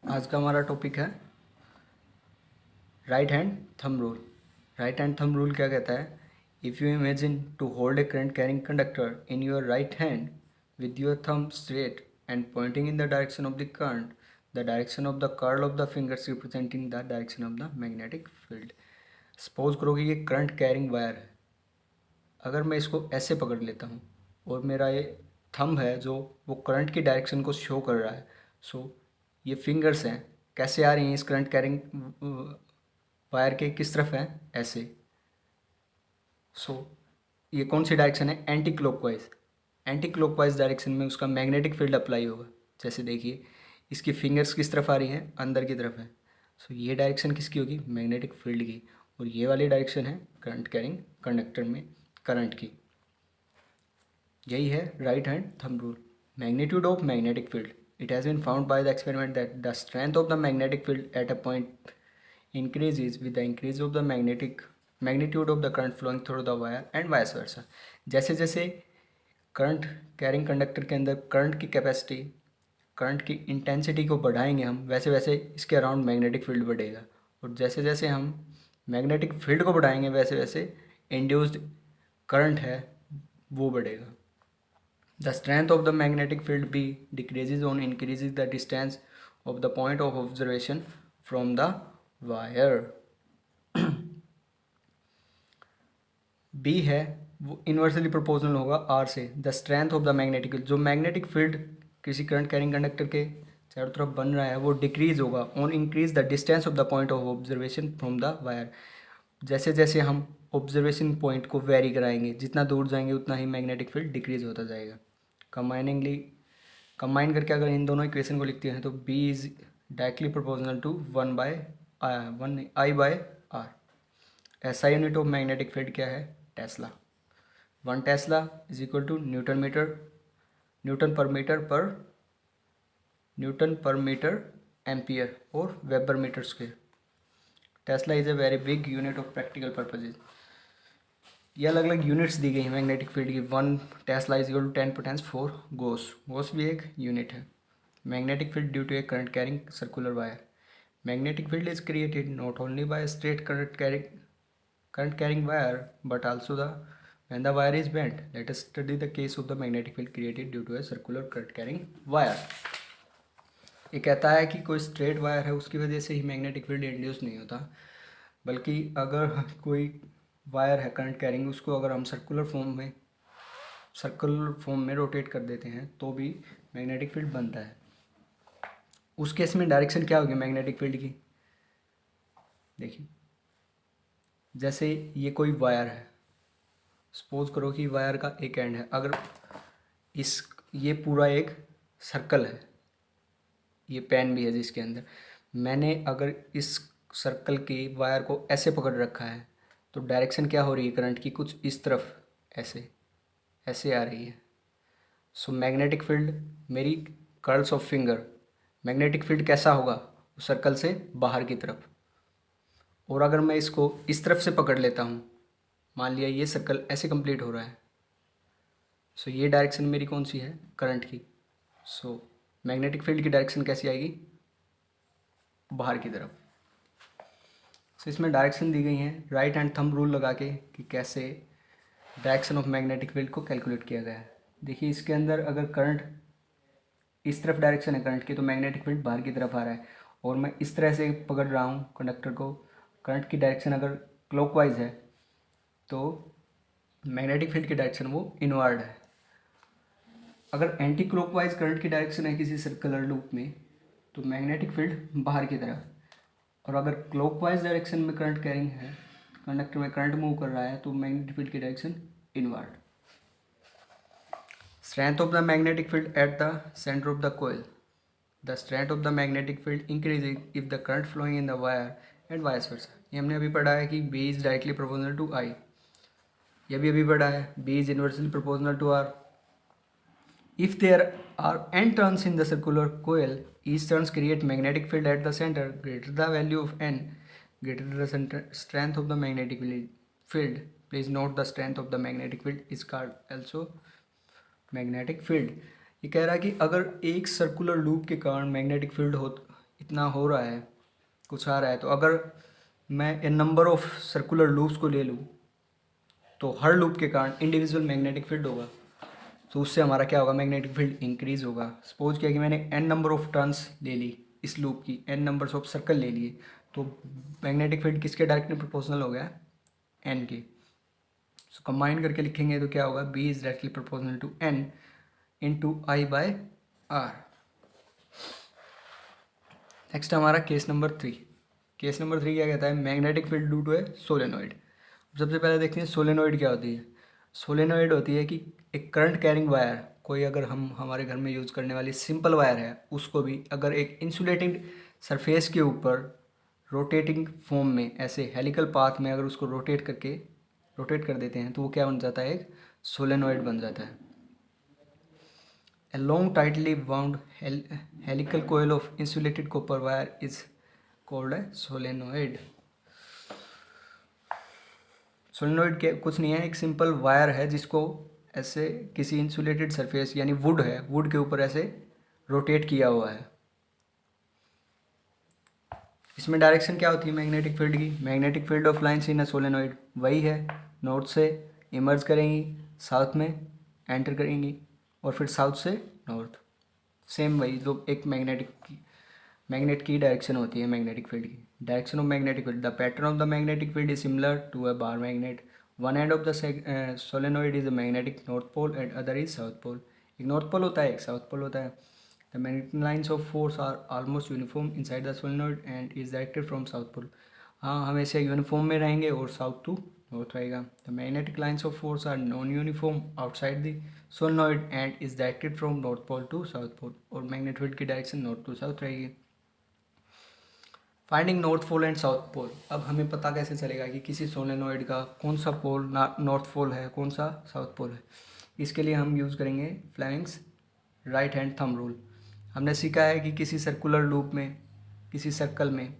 आज का हमारा टॉपिक है right hand thumb rule. Right hand thumb rule क्या कहता है? If you imagine to hold a current carrying conductor in your right hand with your thumb straight and pointing in the direction of the current, the direction of the curl of the fingers representing the direction of the magnetic field. Suppose करो कि ये current carrying wire है। अगर मैं इसको ऐसे पकड़ लेता हूँ और मेरा ये थंब है जो वो करंट की डायरेक्शन को शो कर रहा है, सो ये फिंगर्स हैं कैसे आ रही हैं इस करंट कैरिंग वायर के किस तरफ हैं? ऐसे। सो ये कौन सी डायरेक्शन है? Anti clockwise. Anti clockwise direction में उसका मैग्नेटिक फील्ड अप्लाई होगा। जैसे देखिए इसकी फिंगर्स किस तरफ आ रही हैं? अंदर की तरफ है। सो ये डायरेक्शन किसकी होगी? मैग्नेटिक फील्ड की। और ये वाली डायरेक्शन है करंट कैरिंग कंडक्टर में करंट की। यही है right hand thumb rule. Magnitude of magnetic field. It has been found by the experiment that the strength of the magnetic field at a point increases with the increase of the magnitude of the current flowing through the wire and vice versa। जैसे जैसे current carrying conductor के अंदर current की capacity, current की intensity को बढ़ाएंगे हम, वैसे वैसे इसके अराउंड मैग्नेटिक फील्ड बढ़ेगा। और जैसे जैसे हम मैग्नेटिक फील्ड को बढ़ाएंगे वैसे वैसे इंड्यूस्ड करंट है वो बढ़ेगा। The strength of the magnetic field B decreases on increases the distance of the point of observation from the wire। B है वो इन्वर्सली प्रोपोर्शनल होगा R से। The strength of the magnetic field, जो magnetic field किसी current carrying conductor के चारों तरफ बन रहा है वो डिक्रीज होगा on increase the distance of the point of observation from the wire. जैसे जैसे हम ऑब्जर्वेशन पॉइंट को वेरी कराएंगे, जितना दूर जाएंगे उतना ही मैग्नेटिक फील्ड डिक्रीज होता जाएगा। कंबाइन करके अगर इन दोनों इक्वेशन को लिखते हैं तो B is directly proportional to 1/I/R। ऐसा यूनिट ऑफ मैग्नेटिक फील्ड क्या है? Tesla. 1 tesla is equal to newton per metre ampere और weber metre square. Tesla is a very big unit of practical purposes. ये अलग अलग units दी गई हैं magnetic field की। 1 tesla is equal to 10⁻⁴ gauss भी एक यूनिट है। Magnetic field due to a current carrying circular wire. Magnetic field is created not only by straight current carrying wire but also when the wire is bent। Let us study the case of the magnetic field created due to a circular current carrying wire। ये कहता है कि कोई straight wire है उसकी वजह से ही magnetic field induce नहीं होता, बल्कि अगर कोई वायर है करंट कैरिंग उसको अगर हम सर्कुलर फॉर्म में रोटेट कर देते हैं तो भी मैग्नेटिक फील्ड बनता है। उस केस में डायरेक्शन क्या होगी मैग्नेटिक फील्ड की? देखिए जैसे ये कोई वायर है, सपोज करो कि वायर का एक एंड है। अगर ये पूरा एक सर्कल है, ये पेन भी है जिसके अंदर मैंने अगर इस सर्कल की वायर को ऐसे पकड़ रखा है तो डायरेक्शन क्या हो रही है करंट की? कुछ इस तरफ ऐसे ऐसे आ रही है। सो मैग्नेटिक फील्ड मेरी curls of finger, magnetic field कैसा होगा? उस सर्कल से बाहर की तरफ। और अगर मैं इसको इस तरफ से पकड़ लेता हूँ, मान लिया ये सर्कल ऐसे कंप्लीट हो रहा है, सो ये डायरेक्शन मेरी कौन सी है? करंट की। सो मैग्नेटिक फील्ड की डायरेक्शन कैसी आएगी? बाहर की तरफ। सो इसमें डायरेक्शन दी गई हैं राइट हैंड थंब रूल लगा के कि कैसे डायरेक्शन ऑफ मैग्नेटिक फील्ड को कैलकुलेट किया गया है। देखिए इसके अंदर अगर करंट इस तरफ डायरेक्शन है करंट की तो मैग्नेटिक फील्ड बाहर की तरफ आ रहा है, और मैं इस तरह से पकड़ रहा हूँ कंडक्टर को, करंट की डायरेक्शन अगर क्लॉकवाइज है तो मैग्नेटिक फील्ड की डायरेक्शन वो इनवर्ड है। अगर एंटी क्लॉकवाइज करंट की डायरेक्शन है किसी सर्कुलर लूप में तो मैग्नेटिक फील्ड बाहर की तरफ, और अगर क्लॉकवाइज डायरेक्शन में करंट कैरिंग है, कंडक्टर में करंट मूव कर रहा है तो मैग्नेटिक फील्ड की direction inward. Strength of the magnetic field at the centre of the coil. The strength of the magnetic field increasing if the current flowing in the wire and vice versa. ये हमने अभी पढ़ा है कि B is directly proportional to I। ये भी अभी पढ़ा है B is inversely proportional to R। If there are n turns in the circular coil, each turns create magnetic field at the center. Greater the value of n, greater the strength of the magnetic field. Please note the strength of the magnetic field is called also magnetic field। ये कह रहा है कि अगर एक circular loop के कारण magnetic field हो, इतना हो रहा है, कुछ आ रहा है, तो अगर मैं ए नंबर ऑफ सर्कुलर लूप्स को ले लूँ तो हर लूप के कारण इंडिविजुअल मैग्नेटिक फील्ड होगा, तो उससे हमारा क्या होगा, मैग्नेटिक फील्ड इंक्रीज होगा। सपोज किया कि मैंने एन नंबर ऑफ टर्न्स ले ली इस लूप की, एन नंबर्स ऑफ सर्कल ले लिए, तो मैग्नेटिक फील्ड किसके डायरेक्टली प्रोपोर्शनल हो गया, एन के। सो कंबाइन करके लिखेंगे तो क्या होगा, B is directly proportional to N into I by R. Next हमारा केस नंबर 3। केस नंबर 3 क्या कहता है, magnetic field due to a solenoid. सबसे पहले देखते हैं सोलेनोइड क्या होती है। सोलेनोइड होती है कि एक करंट कैरिंग वायर, कोई अगर हम हमारे घर में यूज़ करने वाली सिंपल वायर है, उसको भी अगर एक इंसुलेटिंग सरफेस के ऊपर रोटेटिंग फॉर्म में ऐसे हेलिकल पाथ में अगर उसको रोटेट कर देते हैं तो वो क्या बन जाता है, एक सोलेनोइड बन जाता है। A long tightly wound helical coil of insulated copper wire is called a solenoid. Solenoid के कुछ नहीं है, एक सिंपल वायर है जिसको ऐसे किसी इंसुलेटेड सरफेस यानी वुड है, वुड के ऊपर ऐसे रोटेट किया हुआ है। इसमें डायरेक्शन क्या होती है मैग्नेटिक फील्ड की, magnetic field of lines in a solenoid वही है, नॉर्थ से इमर्ज करेंगी, साउथ में एंटर करेंगी और फिर साउथ से नॉर्थ, सेम वही जो एक मैग्नेट की डायरेक्शन होती है। मैग्नेटिक फील्ड की direction of magnetic field, the pattern of the magnetic field is similar to a bar magnet, one end of the solenoid is a magnetic north pole and other is south pole. एक north पोल होता है, एक south pole होता है। The magnetic lines of force are almost uniform inside the solenoid and is directed from south pole. हाँ, हमेशा uniform में रहेंगे और साउथ टू नॉर्थ रहेगा। The magnetic lines of force are non uniform outside the solenoid and is directed from north pole to south pole, और magnetic field की direction north to south रहेगी। Finding north pole and south pole, अब हमें पता कैसे चलेगा कि किसी सोलेनोइड का कौन सा पोल नॉर्थ पोल है, कौन सा साउथ पोल है। इसके लिए हम यूज़ करेंगे Fleming's right hand thumb rule. हमने सीखा है कि किसी सर्कुलर लूप में, किसी सर्कल में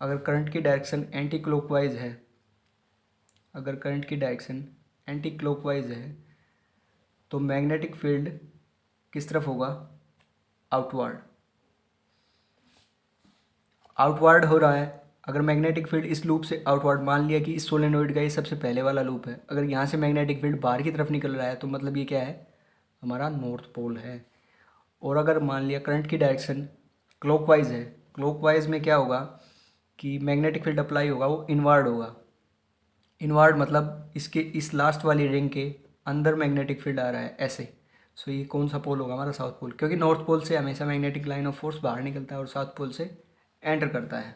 अगर करंट की डायरेक्शन एंटी क्लॉकवाइज है, अगर करंट की डायरेक्शन एंटी क्लॉकवाइज है तो मैग्नेटिक फील्ड किस तरफ होगा, आउटवर्ड। आउटवर्ड हो रहा है, अगर मैग्नेटिक फील्ड इस लूप से आउटवर्ड, मान लिया कि इस सोलेनोइड का ये सबसे पहले वाला लूप है, अगर यहाँ से मैग्नेटिक फील्ड बाहर की तरफ निकल रहा है तो मतलब ये क्या है, हमारा नॉर्थ पोल है। और अगर मान लिया करंट की डायरेक्शन क्लॉकवाइज है, क्लॉकवाइज में क्या होगा कि मैग्नेटिक फील्ड अप्लाई होगा वो इनवर्ड होगा। इनवर्ड मतलब इसके इस लास्ट वाली रिंग के अंदर मैग्नेटिक फील्ड आ रहा है ऐसे। सो ये कौन सा पोल होगा, हमारा साउथ पोल, क्योंकि नॉर्थ पोल से हमेशा मैग्नेटिक लाइन ऑफ फोर्स बाहर निकलता है और साउथ पोल से एंटर करता है।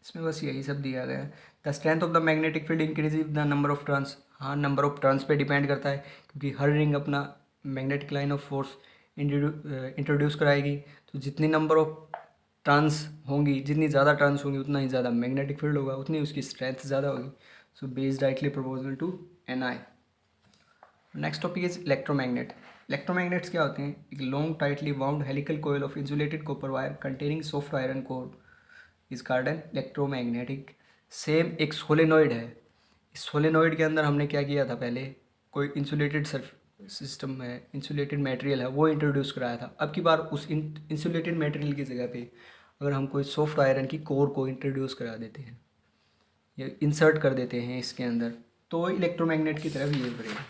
इसमें बस यही सब दिया गया है। The strength of the magnetic field increase with the number of turns, हाँ नंबर ऑफ टर्न्स पे डिपेंड करता है, क्योंकि हर रिंग अपना magnetic line of force introduce कराएगी, तो जितनी नंबर ऑफ टर्न्स होंगी, जितनी ज़्यादा टर्न्स होंगी उतना ही ज़्यादा मैग्नेटिक फील्ड होगा, उतनी उसकी स्ट्रेंथ ज़्यादा होगी। So B is directly proportional to N I. Next topic is electromagnet. Electromagnets क्या होते हैं, एक long tightly wound helical coil of insulated copper wire containing soft iron core is called an electromagnetic. Same एक solenoid है, इस solenoid के अंदर हमने क्या किया था, पहले कोई इंसुलेटेड सिस्टम है, इंसुलेटेड मटेरियल है, वो इंट्रोड्यूस कराया था। अब की बार उस इंसुलेटेड मटेरियल की जगह पे अगर हम कोई सॉफ्ट आयरन की कोर को इंट्रोड्यूस करा देते हैं या इंसर्ट कर देते हैं इसके अंदर, तो इलेक्ट्रोमैग्नेट की तरफ ये बढ़ेगा।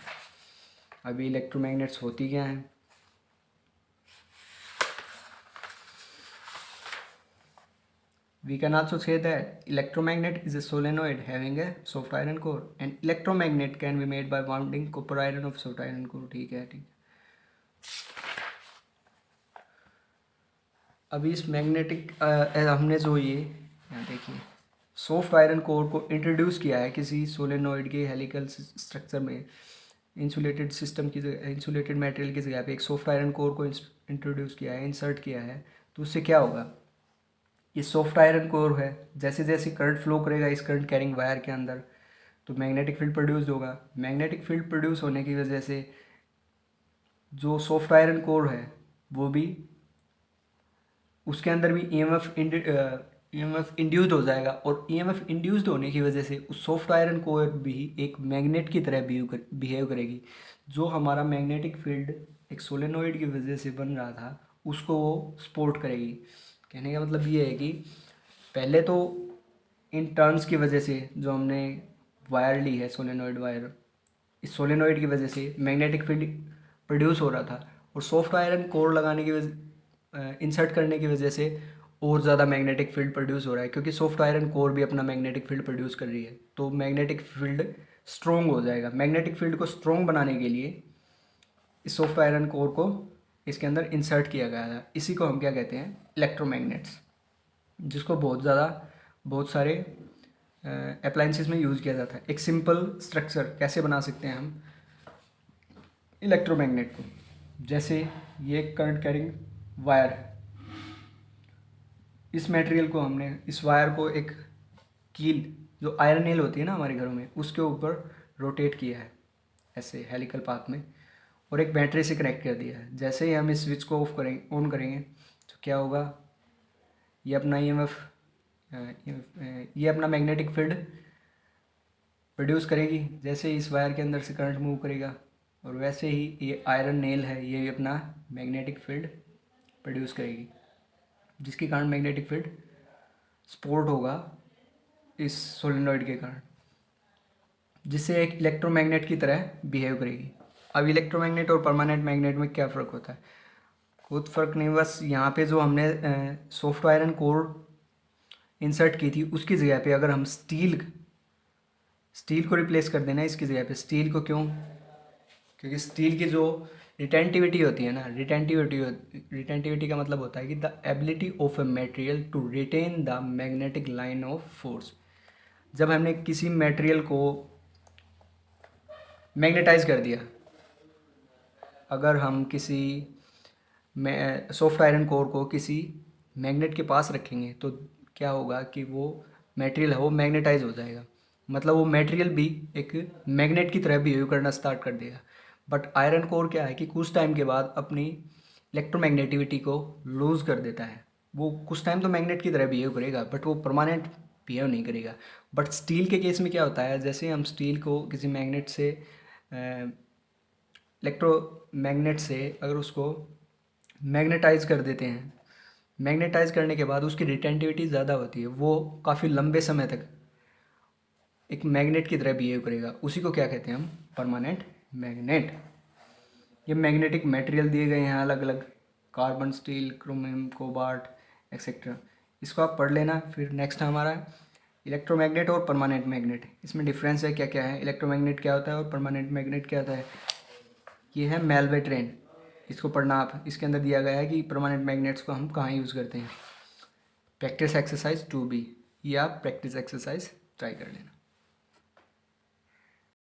अभी इलेक्ट्रोमैग्नेट्स होती क्या हैं, we can also say that electromagnet is a solenoid having a soft iron core, and electromagnet can be made by wounding copper iron of soft iron core। ठीक है, ठीक। अभी इस मैग्नेटिक हमने जो ये यहाँ देखिए सॉफ्ट आयरन कोर को इंट्रोड्यूस किया है किसी सोलेनोइड के हेलिकल स्ट्रक्चर में, इंसुलेटेड सिस्टम की जगह, इंसुलेटेड मटेरियल की जगह पे एक सॉफ्ट आयरन कोर को इंट्रोड्यूस किया है, इंसर्ट किया है, तो उससे क्या होगा, ये सॉफ्ट आयरन कोर है, जैसे जैसे करंट फ्लो करेगा इस करंट कैरिंग वायर के अंदर तो मैग्नेटिक फील्ड प्रोड्यूस होगा। मैग्नेटिक फील्ड प्रोड्यूस होने की वजह से जो सॉफ्ट आयरन कोर है वो भी, उसके अंदर भी ईएमएफ इंड्यूस्ड हो जाएगा, और ईएमएफ इंड्यूस्ड होने की वजह से उस सॉफ्ट आयरन कोर भी एक मैग्नेट की तरह बिहेव करेगी। जो हमारा मैग्नेटिक फील्ड एक सोलेनोइड की वजह से बन रहा था उसको वो सपोर्ट करेगी। कहने का मतलब ये है कि पहले तो इन टर्न्स की वजह से जो हमने वायर ली है सोलेनोइड वायर, इस सोलेनोइड की वजह से मैग्नेटिक फील्ड प्रोड्यूस हो रहा था, और सॉफ्ट आयरन कोर लगाने की वजह इंसर्ट करने की वजह से और ज़्यादा मैग्नेटिक फील्ड प्रोड्यूस हो रहा है, क्योंकि सॉफ्ट आयरन कोर भी अपना मैग्नेटिक फील्ड प्रोड्यूस कर रही है, तो मैग्नेटिक फील्ड स्ट्रॉन्ग हो जाएगा। मैग्नेटिक फील्ड को स्ट्रॉन्ग बनाने के लिए इस सॉफ्ट आयरन कोर को इसके अंदर इंसर्ट किया गया था। इसी को हम क्या कहते हैं, इलेक्ट्रोमैग्नेट्स, जिसको बहुत सारे अप्लाइंसेस में यूज़ किया जाता है। एक सिंपल स्ट्रक्चर कैसे बना सकते हैं हम इलेक्ट्रोमैग्नेट को, जैसे ये करंट कैरिंग वायर है, इस मटेरियल को हमने, इस वायर को एक कील जो आयरन नेल होती है ना हमारे घरों में, उसके ऊपर रोटेट किया है ऐसे हेलिकल पाथ में, और एक बैटरी से कनेक्ट कर दिया है। जैसे ही हम इस स्विच को ऑन करेंगे तो क्या होगा, ये अपना ये अपना मैग्नेटिक फील्ड प्रोड्यूस करेगी। जैसे ही इस वायर के अंदर से करंट मूव करेगा, और वैसे ही ये आयरन नेल है, ये भी अपना मैग्नेटिक फील्ड प्रोड्यूस करेगी, जिसके कारण मैग्नेटिक फील्ड सपोर्ट होगा इस सोलेनोइड के कारण, जिससे एक इलेक्ट्रोमैग्नेट की तरह बिहेव करेगी। अब इलेक्ट्रोमैग्नेट और परमानेंट मैग्नेट में क्या फ़र्क होता है, कुछ फ़र्क नहीं, बस यहाँ पे जो हमने सॉफ्ट आयरन कोर इंसर्ट की थी उसकी जगह पे अगर हम स्टील को रिप्लेस कर देना इसकी जगह पे। स्टील को क्यों, क्योंकि स्टील की जो रिटेंटिविटी होती है ना, रिटेंटिविटी का मतलब होता है कि the ability of a material to retain the magnetic line of force. जब हमने किसी मटेरियल को मैग्नेटाइज कर दिया, अगर हम किसी सॉफ्ट आयरन कोर को किसी मैग्नेट के पास रखेंगे तो क्या होगा कि वो मटेरियल है वो मैग्नेटाइज हो जाएगा, मतलब वो मटेरियल भी एक मैग्नेट की तरह बिहेव करना स्टार्ट कर देगा। बट आयरन कोर क्या है कि कुछ टाइम के बाद अपनी इलेक्ट्रोमैग्नेटिविटी को लूज़ कर देता है। वो कुछ टाइम तो मैग्नेट की तरह बिहेव करेगा, बट वो परमानेंट बिहेव नहीं करेगा। बट स्टील के केस में क्या होता है, जैसे हम स्टील को किसी मैग्नेट से इलेक्ट्रोमैग्नेट से अगर उसको मैग्नेटाइज कर देते हैं, मैग्नेटाइज करने के बाद उसकी रिटेंटिविटी ज़्यादा होती है, वो काफ़ी लंबे समय तक एक मैग्नेट की तरह बिहेव करेगा। उसी को क्या कहते हैं हम, परमानेंट मैग्नेट। ये मैग्नेटिक मटेरियल दिए गए हैं अलग अलग, carbon, steel, chromium, cobalt etcetera. इसको आप पढ़ लेना। फिर नेक्स्ट हमारा इलेक्ट्रोमैग्नेट और परमानेंट मैग्नेट, इसमें डिफरेंस है क्या क्या है, इलेक्ट्रोमैग्नेट क्या होता है और परमानेंट मैग्नेट क्या होता है। ये है मेलवे ट्रेन, इसको पढ़ना आप। इसके अंदर दिया गया है कि परमानेंट मैग्नेट्स को हम कहाँ यूज़ करते हैं। प्रैक्टिस एक्सरसाइज 2B, ये आप प्रैक्टिस एक्सरसाइज ट्राई कर लेना।